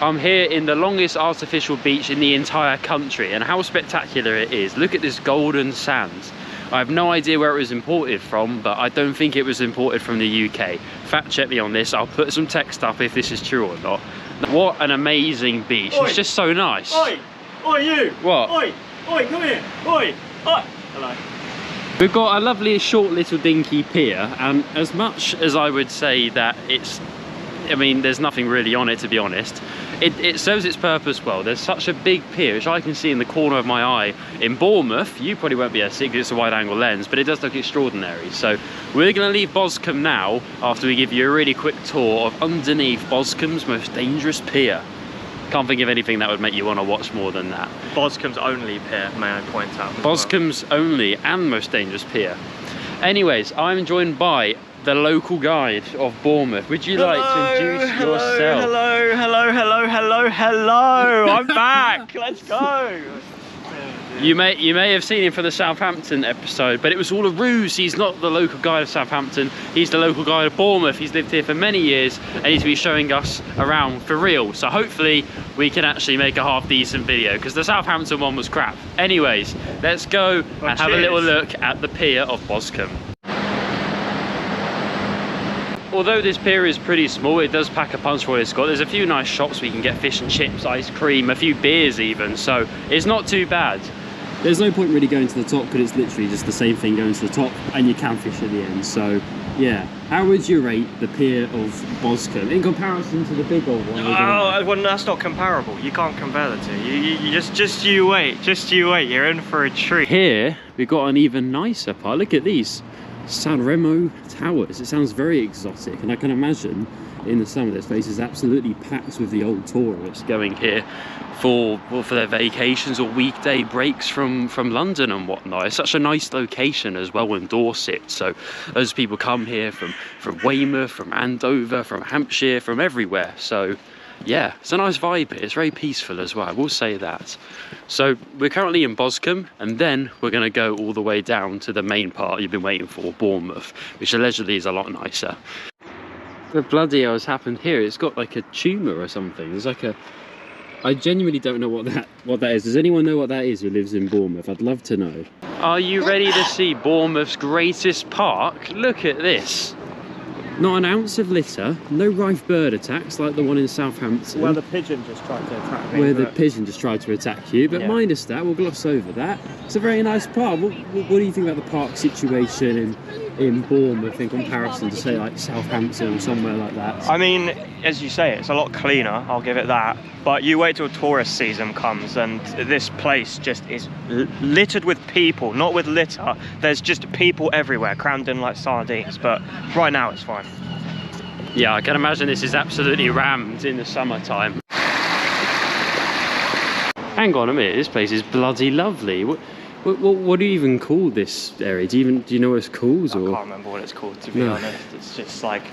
I'm here in the longest artificial beach in the entire country, and how spectacular it is. Look at this golden sand. I have no idea where it was imported from, but I don't think it was imported from the UK. Fact check me on this. I'll put some text up if this is true or not. What an amazing beach. Oi. It's just so nice. Oi! Oi, you! What? Oi! Oi, come here! Oi! Oi! Hello. We've got a lovely short little dinky pier, and as much as I would say that I mean, there's nothing really on it, to be honest. It serves its purpose well. There's such a big pier, which I can see in the corner of my eye. In Bournemouth, you probably won't be able to see because it's a wide angle lens, but it does look extraordinary. So we're going to leave Boscombe now, after we give you a really quick tour of underneath Boscombe's most dangerous pier. Can't think of anything that would make you want to watch more than that. Boscombe's only pier, may I point out. Boscombe's only and most dangerous pier. Anyways, I'm joined by the local guide of Bournemouth. Would you like to introduce yourself? Hello, I'm back. Let's go. You may have seen him for the Southampton episode, but it was all a ruse. He's not the local guide of Southampton, he's the local guide of Bournemouth. He's lived here for many years and he's been showing us around for real. So hopefully we can actually make a half decent video, because the Southampton one was crap. Anyways, let's go and have a little look at the pier of Boscombe. Although this pier is pretty small, it does pack a punch for what it's got. There's a few nice shops where you can get fish and chips, ice cream, a few beers even, so it's not too bad. There's no point really going to the top because it's literally just the same thing going to the top, and you can fish at the end. So yeah, how would you rate the pier of Boscombe in comparison to the big old one? Oh, well, that's not comparable. You can't compare the two. You just you wait. You're in for a treat. Here we've got an even nicer part. Look at these San Remo towers. It sounds very exotic, and I can imagine in the summer this place is absolutely packed with the old tourists Going here for their vacations or weekday breaks from London and whatnot. It's such a nice location as well in Dorset, so those people come here from Weymouth, from Andover, from Hampshire, from everywhere. So yeah, it's a nice vibe here. It's very peaceful as well, I will say that. So we're currently in Boscombe, and then we're going to go all the way down to the main part you've been waiting for, Bournemouth, which allegedly is a lot nicer. The bloody hell has happened here? It's got like a tumour or something. There's like a... I genuinely don't know what that is. Does anyone know what that is who lives in Bournemouth? I'd love to know. Are you ready to see Bournemouth's greatest park? Look at this. Not an ounce of litter, no rife bird attacks like the one in Southampton. Well, the pigeon just tried to attack me. Where the pigeon just tried to attack you, but minus that, we'll gloss over that. It's a very nice park. What do you think about the park situation in Bournemouth in comparison to, say, like Southampton or somewhere like that? I mean, as you say, it's a lot cleaner, I'll give it that. But you wait till tourist season comes and this place just is littered with people, not with litter. There's just people everywhere, crammed in like sardines. But right now it's fine. Yeah, I can imagine this is absolutely rammed in the summertime. Hang on a minute, this place is bloody lovely. What do you even call this area? Do you know what it's called? I can't remember what it's called, to be honest. It's just like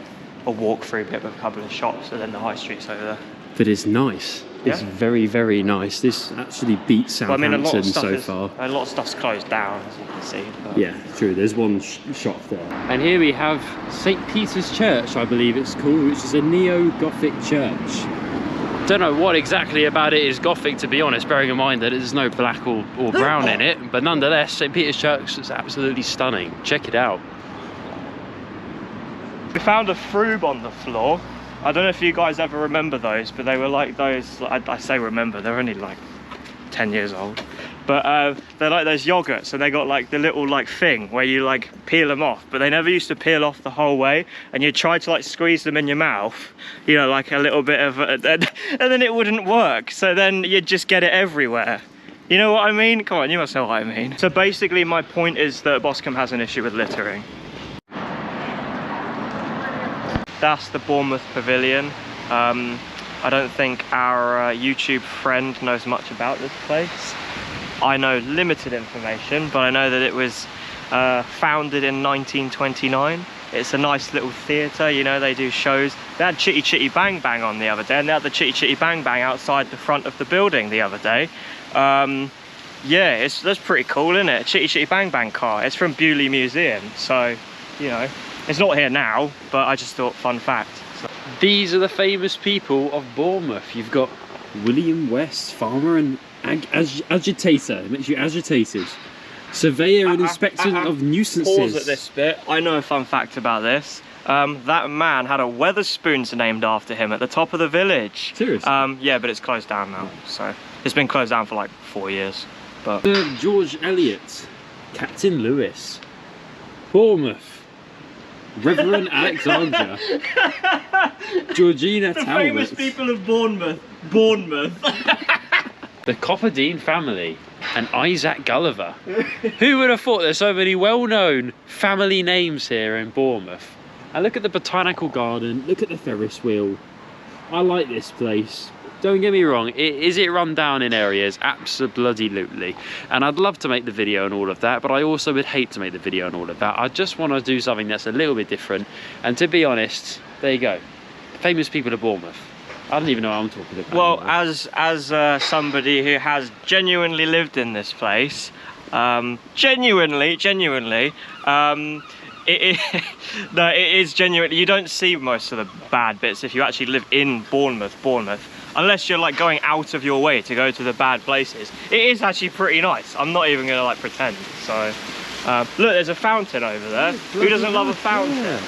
a walk-through bit with a couple of shops, and then the high street's over there. But it's nice. Yeah? It's very, very nice. This actually beats Southampton a lot of so far. A lot of stuff's closed down, as you can see. But Yeah, true. There's one shop there. And here we have St. Peter's Church, I believe it's called, which is a neo-Gothic church. Don't know what exactly about it is Gothic, to be honest, bearing in mind that there's no black or brown in it, but nonetheless, St. Peter's Church is absolutely stunning. Check it out. We found a froob on the floor. I don't know if you guys ever remember those, but they were like those, I say remember, they're only like 10 years old. But they're like those yogurts, and they got like the little like thing where you like peel them off, but they never used to peel off the whole way, and you try to like squeeze them in your mouth, you know, like a little bit of and then it wouldn't work, so then you'd just get it everywhere. You know what I mean? Come on, you must know what I mean. So basically my point is that Boscombe has an issue with littering. That's the Bournemouth Pavilion. I don't think our YouTube friend knows much about this place. I know limited information, but I know that it was founded in 1929. It's a nice little theatre, you know, they do shows. They had Chitty Chitty Bang Bang on the other day, and they had the Chitty Chitty Bang Bang outside the front of the building the other day. Yeah, that's pretty cool, isn't it? Chitty Chitty Bang Bang car. It's from Bewley Museum, so, you know, it's not here now, but I just thought fun fact. So. These are the famous people of Bournemouth. You've got William West, farmer and agitator. It makes you agitated. Surveyor and inspector of nuisances. Pause at this bit. I know a fun fact about this. That man had a Wetherspoons named after him at the top of the village. Seriously? Yeah, but it's closed down now. So it's been closed down for like 4 years. But George Eliot, Captain Lewis, Bournemouth, Reverend Alexandra, Georgina the Talbot. famous people of Bournemouth. Bournemouth. the Copperdine family and Isaac Gulliver. Who would have thought there's so many well-known family names here in Bournemouth? And look at the Botanical Garden, look at the Ferris wheel. I like this place. Don't get me wrong, is it run down in areas? Absolutely. And I'd love to make the video and all of that, but I also would hate to make the video and all of that. I just want to do something that's a little bit different. And to be honest, there you go. Famous people of Bournemouth. I don't even know what I'm talking about. Well, as somebody who has genuinely lived in this place, genuinely, it is genuinely, you don't see most of the bad bits if you actually live in Bournemouth, unless you're like going out of your way to go to the bad places. It is actually pretty nice. I'm not even gonna like pretend. So, look, there's a fountain over there. Who doesn't love a fountain? Yeah.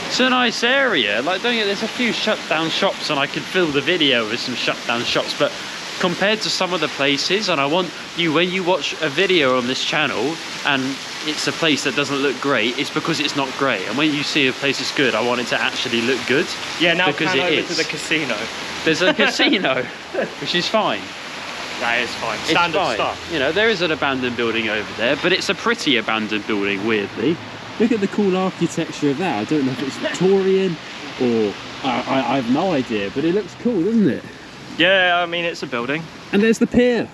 It's a nice area. Like, don't get, there's a few shut down shops, and I could fill the video with some shut down shops, but compared to some of the places, and I want you, when you watch a video on this channel and it's a place that doesn't look great, it's because it's not great. And when you see a place is good, I want it to actually look good. Yeah, now because pan it over is. to the casino. There's a casino, which is fine. That is fine. Standard fine. stuff. You know, there is an abandoned building over there, but it's a pretty abandoned building, weirdly. Look at the cool architecture of that. I don't know if it's Victorian or I have no idea, but it looks cool, doesn't it? Yeah, I mean, it's a building. And there's the pier.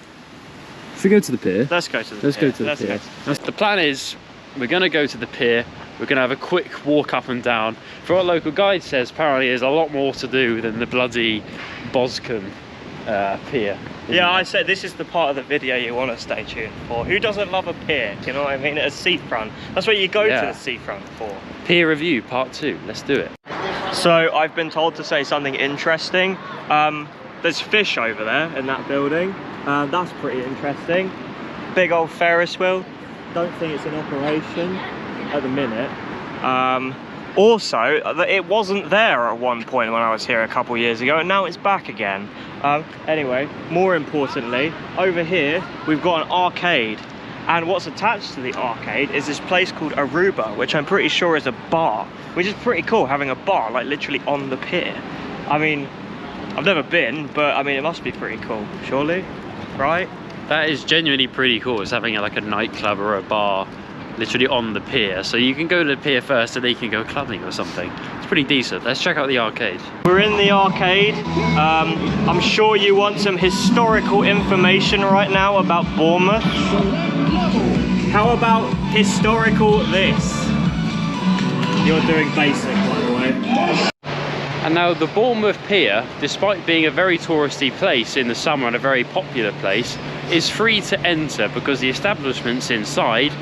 Should we go to the pier? Let's go to the Let's pier. go to the pier. The plan is we're going to go to the pier. We're going to have a quick walk up and down. For what local guide says, apparently there's a lot more to do than the bloody Boscombe pier. Yeah, I said this is the part of the video you want to stay tuned for. Who doesn't love a pier? Do you know what I mean? A seafront. That's what you go to the seafront for. Pier review part 2. Let's do it. So I've been told to say something interesting. There's fish over there in that building. That's pretty interesting. Big old Ferris wheel. Don't think it's in operation at the minute. Also, it wasn't there at one point when I was here a couple years ago, and now it's back again. Anyway, more importantly, over here we've got an arcade, and what's attached to the arcade is this place called Aruba, which I'm pretty sure is a bar, which is pretty cool, having a bar like literally on the pier. I mean, I've never been, but I mean, it must be pretty cool, surely, right? That is genuinely pretty cool. It's having like a nightclub or a bar literally on the pier, so you can go to the pier first and then you can go clubbing or something. It's pretty decent. Let's check out the arcade. We're in the arcade. I'm sure you want some historical information right now about Bournemouth. How about historical this? You're doing basic, by the way. And now the Bournemouth Pier, despite being a very touristy place in the summer and a very popular place, is free to enter because the establishments inside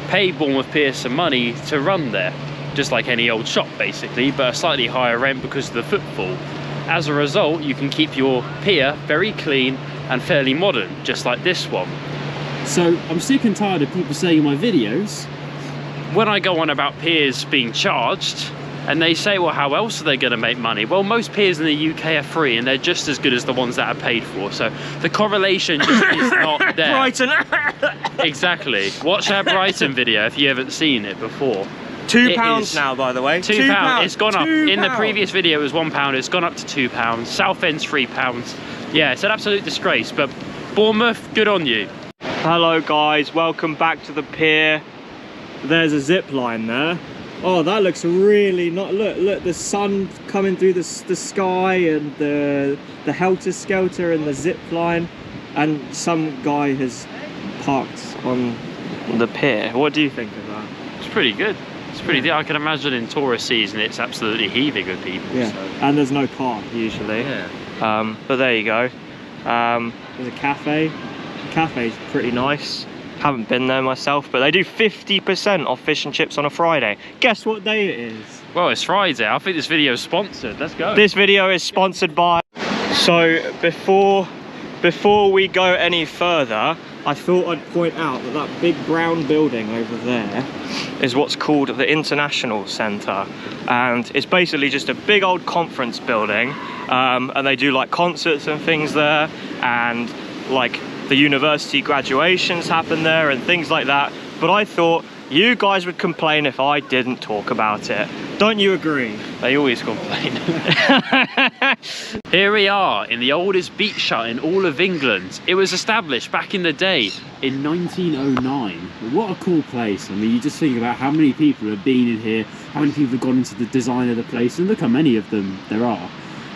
pay Bournemouth Pier some money to run there, just like any old shop basically, but a slightly higher rent because of the footfall. As a result, you can keep your pier very clean and fairly modern, just like this one. So I'm sick and tired of people saying in my videos, when I go on about piers being charged, and they say, well, how else are they going to make money? Well, most piers in the UK are free, and they're just as good as the ones that are paid for. So the correlation just is not there. Brighton. Exactly. Watch our Brighton video if you haven't seen it before. £2 now, by the way. £2. It's gone up. In the £2. previous video it was £1. It's gone up to £2. Southend's £3. Yeah, it's an absolute disgrace. But Bournemouth, good on you. Hello guys, welcome back to the pier. There's a zip line there. Oh, that looks really not. Look, the sun coming through the sky, and the helter-skelter and the zip line, and some guy has parked on the pier. What do you think of that? It's pretty good. It's pretty. I can imagine in tourist season it's absolutely heaving with people. Yeah, so. and there's no park usually. Yeah. But there you go. There's a cafe. The cafe's pretty nice. Haven't been there myself, but they do 50% off fish and chips on a Friday. Guess what day it is? Well, it's Friday. I think this video is sponsored. Let's go. This video is sponsored by... So before we go any further, I thought I'd point out that that big brown building over there is what's called the International Centre, and it's basically just a big old conference building, and they do like concerts and things there, and like the university graduations happen there and things like that. But I thought you guys would complain if I didn't talk about it. Don't you agree? They always complain. Here we are in the oldest beach hut in all of England. It was established back in the day in 1909. What a cool place. I mean, you just think about how many people have been in here, how many people have gone into the design of the place, and look how many of them there are.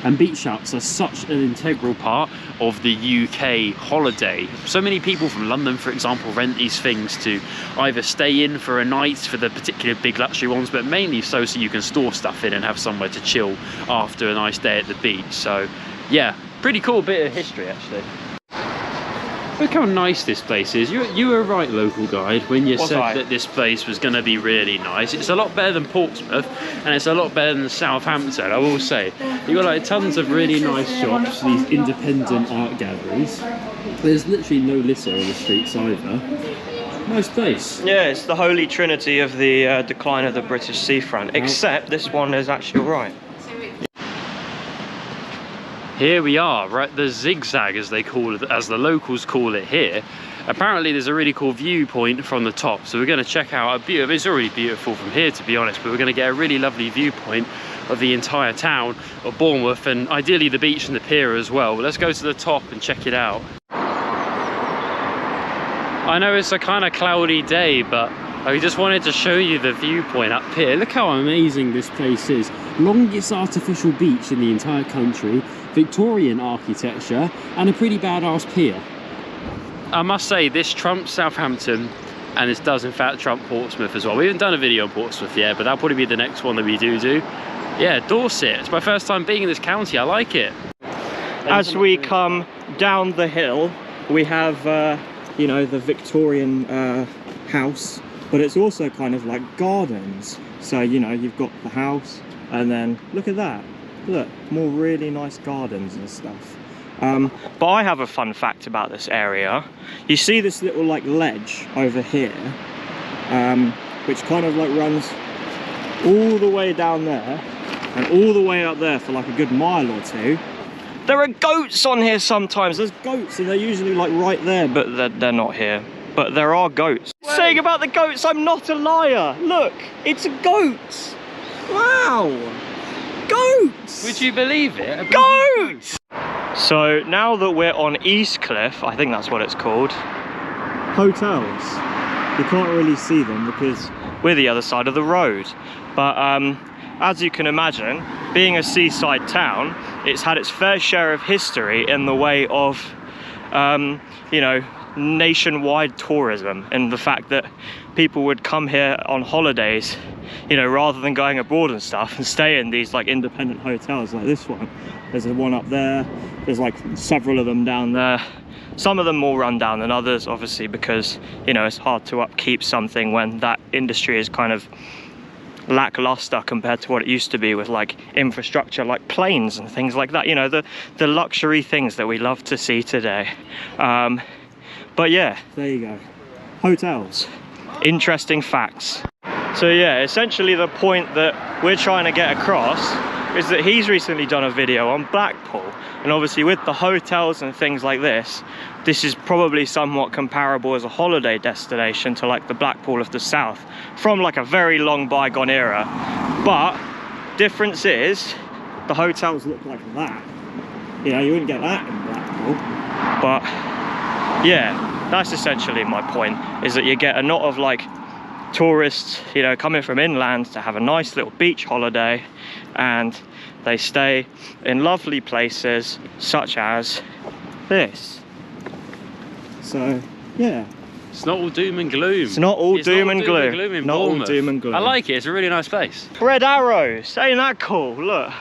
And beach huts are such an integral part of the UK holiday. So many people from London, for example, rent these things to either stay in for a night for the particular big luxury ones, but mainly so you can store stuff in and have somewhere to chill after a nice day at the beach. So yeah, pretty cool bit of history actually. Look how nice this place is. You were right, local guide, when you said that this place was going to be really nice. It's a lot better than Portsmouth, and it's a lot better than Southampton, I will say. You've got like tons of really nice shops, these independent art galleries. There's literally no litter on the streets either. Nice place. Yeah, it's the holy trinity of the decline of the British seafront, except this one is actually right. Here we are, right, the zigzag as they call it, as the locals call it here. Apparently there's a really cool viewpoint from the top, so we're going to check out it's already beautiful from here to be honest, but we're going to get a really lovely viewpoint of the entire town of Bournemouth, and ideally the beach and the pier as well. But let's go to the top and check it out. I know it's a kind of cloudy day, but I just wanted to show you the viewpoint up here. Look how amazing this place is. Longest artificial beach in the entire country, Victorian architecture, and a pretty badass pier. I must say, this trumps Southampton, and this does in fact trump Portsmouth as well. We haven't done a video on Portsmouth yet, but that'll probably be the next one that we do. Yeah, Dorset. It's my first time being in this county. I like it. As we come down the hill, we have, you know, the Victorian house, but it's also kind of like gardens. So, you know, you've got the house, and then look at that. Look, more really nice gardens and stuff. But I have a fun fact about this area. You see this little like ledge over here, which kind of like runs all the way down there and all the way up there for like a good mile or two. There are goats on here sometimes. There's goats and they're usually like right there, but they're not here. But there are goats. Saying about the goats, I'm not a liar. Look, it's a goat. Wow. Goats! Would you believe it? Goats! So now that we're on East Cliff, I think that's what it's called, hotels. You can't really see them because we're the other side of the road. But as you can imagine, being a seaside town, it's had its fair share of history in the way of, you know, nationwide tourism, and the fact that people would come here on holidays, you know, rather than going abroad and stuff, and stay in these like independent hotels like this one. There's one up there, there's like several of them down there. Some of them more run down than others, obviously, because, you know, it's hard to upkeep something when that industry is kind of lackluster compared to what it used to be, with like infrastructure like planes and things like that, you know, the luxury things that we love to see today. But yeah, there you go. Hotels. Interesting facts. So yeah, essentially the point that we're trying to get across is that he's recently done a video on Blackpool. And obviously with the hotels and things like this is probably somewhat comparable as a holiday destination to like the Blackpool of the South from like a very long bygone era. But difference is the hotels look like that. You know, you wouldn't get that in Blackpool. But yeah, that's essentially my point, is that you get a lot of like tourists, you know, coming from inland to have a nice little beach holiday, and they stay in lovely places such as this. So yeah, it's not all doom and gloom. It's not all doom and gloom. Not all doom and gloom. I like it. It's a really nice place. Red arrows, ain't that cool? Look.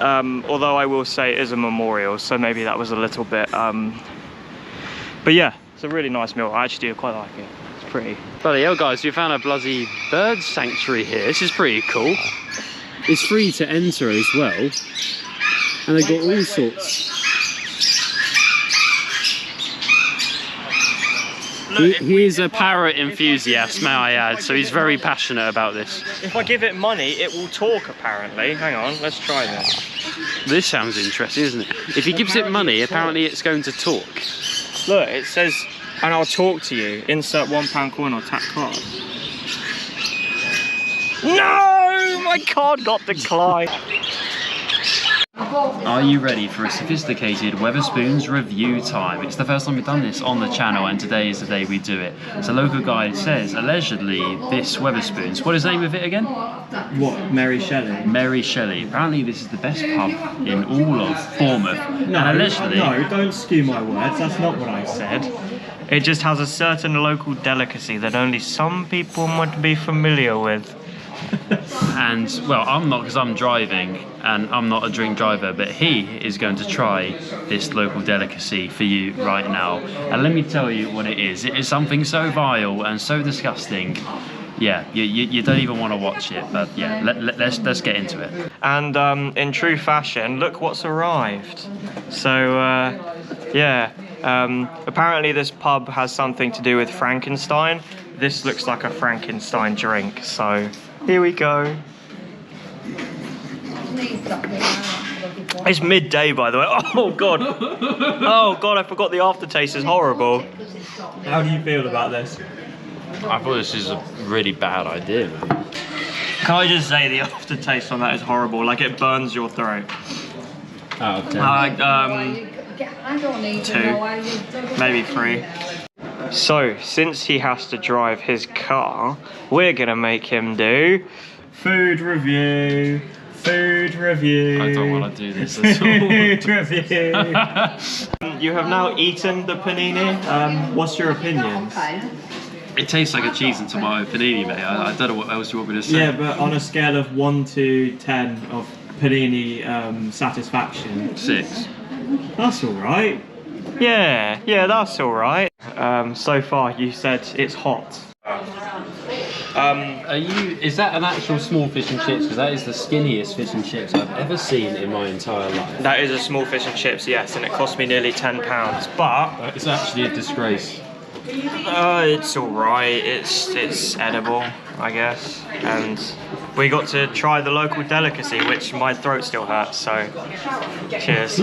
Although I will say it is a memorial, so maybe that was a little bit, but yeah, it's a really nice meal. I actually do quite like it. It's pretty. Bloody hell, guys, we found a bloody bird sanctuary here. This is pretty cool. It's free to enter as well, and they've got all sorts. He is a parrot enthusiast, may I add, so he's very passionate about this. If I give it money, it will talk apparently. Hang on, let's try this. This sounds interesting, isn't it? If he gives it money, apparently it's going to talk. Look, it says, and I'll talk to you. Insert £1 coin or tap card. No! My card got declined. Are you ready for a sophisticated Wetherspoons review time? It's the first time we've done this on the channel, and today is the day we do it. So local guide says, allegedly, this Wetherspoons, what is the name of it again? What? Mary Shelley? Mary Shelley. Apparently this is the best pub in all of Bournemouth. No, and allegedly... no, don't skew my words, that's not what I said. It just has a certain local delicacy that only some people might be familiar with. And, well, I'm not, because I'm driving, and I'm not a drink driver, but he is going to try this local delicacy for you right now. And let me tell you what it is. It is something so vile and so disgusting. Yeah, you don't even want to watch it, but yeah, let's get into it. And in true fashion, look what's arrived. So, yeah, apparently this pub has something to do with Frankenstein. This looks like a Frankenstein drink, so here we go. It's midday, by the way. Oh god. Oh god, I forgot the aftertaste is horrible. How do you feel about this? I thought this is a really bad idea, man. Can I just say the aftertaste on that is horrible, like it burns your throat. Out of 10. I don't need 2, maybe 3. So, since he has to drive his car, we're gonna make him do food review. Food review. I don't want to do this at all. Food review. You have now eaten the panini. What's your opinions? It tastes like a cheese and tomato panini, mate. I don't know what else you want me to say. Yeah, but on a scale of 1 to 10 of panini satisfaction. 6. That's alright. Yeah, that's alright. So far you said it's hot. Is that an actual small fish and chips? Because that is the skinniest fish and chips I've ever seen in my entire life. That is a small fish and chips, yes, and it cost me nearly £10. But It's actually a disgrace. it's alright. It's edible, I guess. And we got to try the local delicacy, which my throat still hurts. So, cheers.